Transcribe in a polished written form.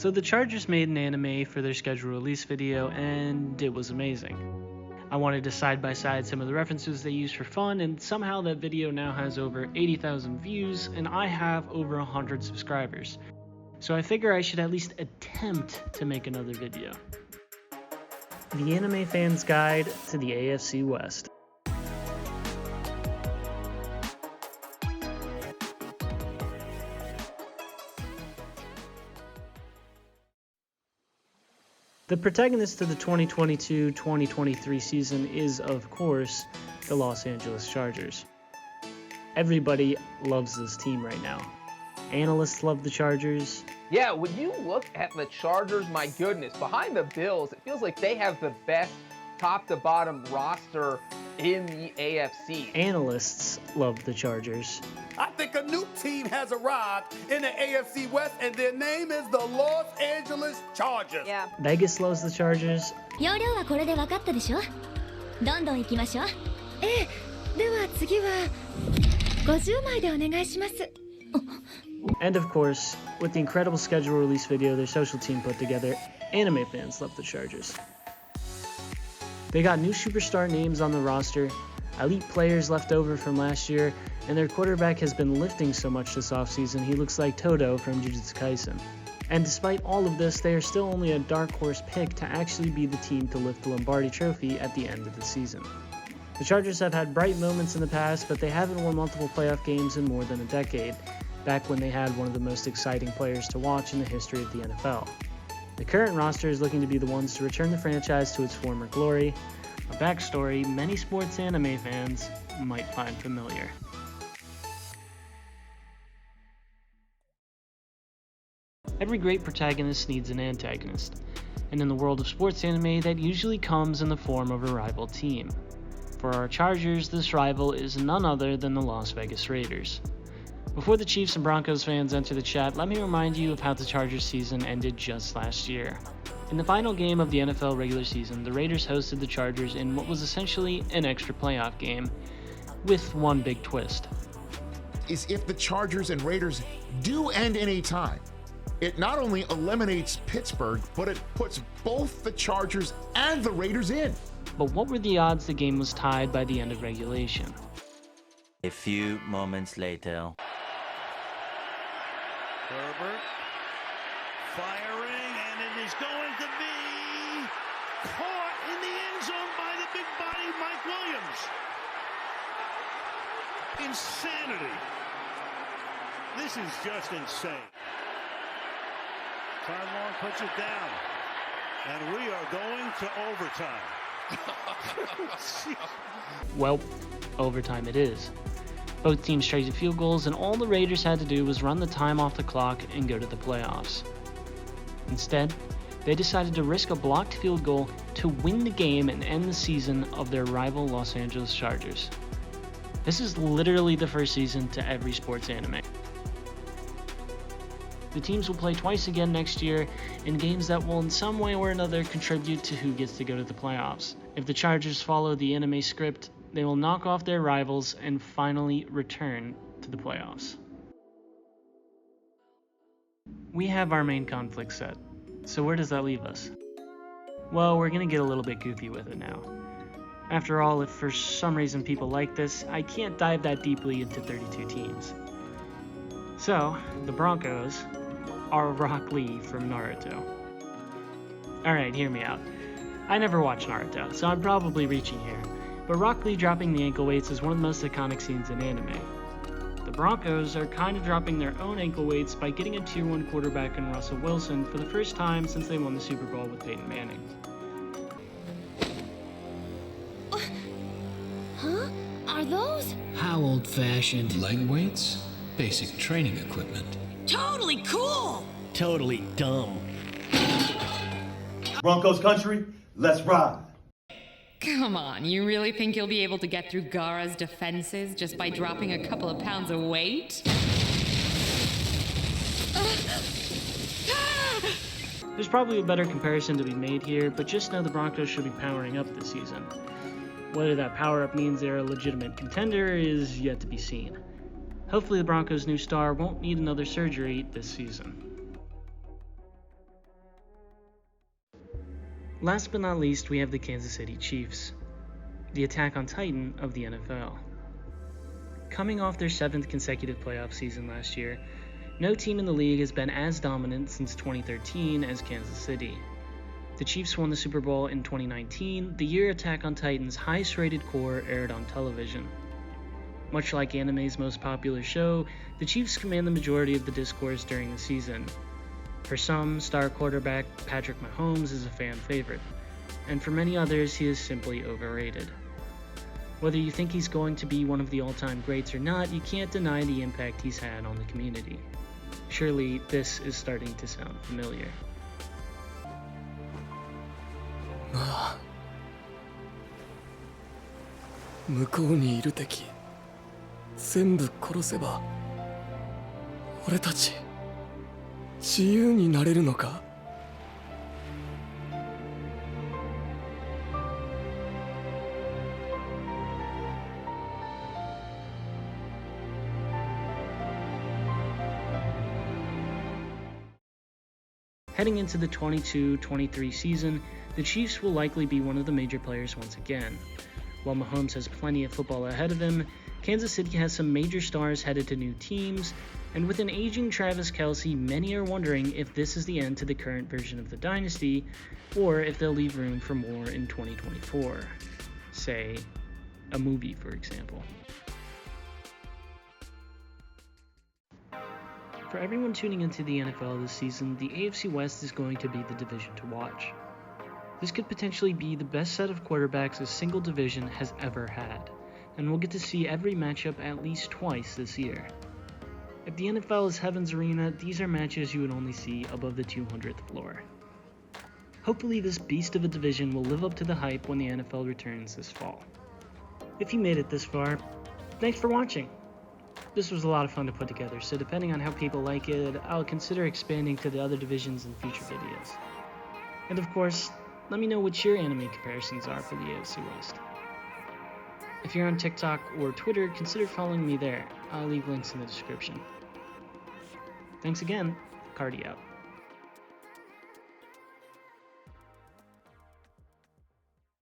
So the Chargers made an anime for their schedule release video, and it was amazing. I wanted to side by side some of the references they used for fun, and somehow that video now has over 80,000 views, and I have over 100 subscribers. So I figure I should at least attempt to make another video. The Anime Fan's Guide to the AFC West. The protagonist of the 2022-2023 season is, of course, the Los Angeles Chargers. Everybody loves this team right now. Analysts love the Chargers. Yeah, when you look at the Chargers, my goodness, behind the Bills, it feels like they have the best top-to-bottom roster in the AFC. Analysts love the Chargers. I think a new team has arrived in the AFC West, and their name is the Los Angeles Chargers. Yeah. Vegas loves the Chargers. 容量はこれで分かったでしょ? どんどん行きましょう。では次は50枚でお願いします。 And of course, with the incredible schedule release video their social team put together, anime fans love the Chargers. They got new superstar names on the roster, elite players left over from last year, and their quarterback has been lifting so much this offseason he looks like Todo from Jujutsu Kaisen. And despite all of this, they are still only a dark horse pick to actually be the team to lift the Lombardi Trophy at the end of the season. The Chargers have had bright moments in the past, but they haven't won multiple playoff games in more than a decade, back when they had one of the most exciting players to watch in the history of the NFL. The current roster is looking to be the ones to return the franchise to its former glory, a backstory many sports anime fans might find familiar. Every great protagonist needs an antagonist, and in the world of sports anime, that usually comes in the form of a rival team. For our Chargers, this rival is none other than the Las Vegas Raiders. Before the Chiefs and Broncos fans enter the chat, let me remind you of how the Chargers season ended just last year. In the final game of the NFL regular season, the Raiders hosted the Chargers in what was essentially an extra playoff game, with one big twist. Is if the Chargers and Raiders do end in a tie, it not only eliminates Pittsburgh, but it puts both the Chargers and the Raiders in. But what were the odds the game was tied by the end of regulation? A few moments later. Herbert firing, and it is going to be caught in the end zone by the big body Mike Williams. Insanity. This is just insane. Tyrone puts it down, and we are going to overtime. Well, overtime it is. Both teams traded field goals, and all the Raiders had to do was run the time off the clock and go to the playoffs. Instead, they decided to risk a blocked field goal to win the game and end the season of their rival Los Angeles Chargers. This is literally the first season to every sports anime. The teams will play twice again next year in games that will in some way or another contribute to who gets to go to the playoffs. If the Chargers follow the anime script, they will knock off their rivals and finally return to the playoffs. We have our main conflict set, so where does that leave us? Well, we're gonna get a little bit goofy with it now. After all, if for some reason people like this, I can't dive that deeply into 32 teams. So, the Broncos are Rock Lee from Naruto. Alright, hear me out. I never watched Naruto, so I'm probably reaching here, but Rock Lee dropping the ankle weights is one of the most iconic scenes in anime. The Broncos are kind of dropping their own ankle weights by getting a Tier 1 quarterback in Russell Wilson for the first time since they won the Super Bowl with Peyton Manning. Huh? Are those? How old-fashioned? Leg weights? Basic training equipment. Totally cool! Totally dumb. Broncos country, let's ride. Come on, you really think you'll be able to get through Gaara's defenses just by dropping a couple of pounds of weight? There's probably a better comparison to be made here, but just know the Broncos should be powering up this season. Whether that power up means they're a legitimate contender is yet to be seen. Hopefully the Broncos' new star won't need another surgery this season. Last but not least, we have the Kansas City Chiefs, the attack on Titan of the NFL. Coming off their 7th consecutive playoff season last year, no team in the league has been as dominant since 2013 as Kansas City. The Chiefs won the Super Bowl in 2019, the year Attack on Titan's highest-rated core aired on television. Much like anime's most popular show, the Chiefs command the majority of the discourse during the season. For some, star quarterback Patrick Mahomes is a fan favorite, and for many others, he is simply overrated. Whether you think he's going to be one of the all-time greats or not, you can't deny the impact he's had on the community. Surely, this is starting to sound familiar. ああ、向こうにいる敵全部殺せば俺たち自由になれるのか。Heading into the 22-23 season, the Chiefs will likely be one of the major players once again. While Mahomes has plenty of football ahead of him, Kansas City has some major stars headed to new teams, and with an aging Travis Kelce, many are wondering if this is the end to the current version of the dynasty, or if they'll leave room for more in 2024. Say, a movie, for example. For everyone tuning into the NFL this season, the AFC West is going to be the division to watch. This could potentially be the best set of quarterbacks a single division has ever had, and we'll get to see every matchup at least twice this year. If the NFL is Heaven's Arena, these are matches you would only see above the 200th floor. Hopefully this beast of a division will live up to the hype when the NFL returns this fall. If you made it this far, thanks for watching. This was a lot of fun to put together, so depending on how people like it, I'll consider expanding to the other divisions in future videos. And of course, let me know what your anime comparisons are for the AFC West. If you're on TikTok or Twitter, consider following me there. I'll leave links in the description. Thanks again. Cardi out.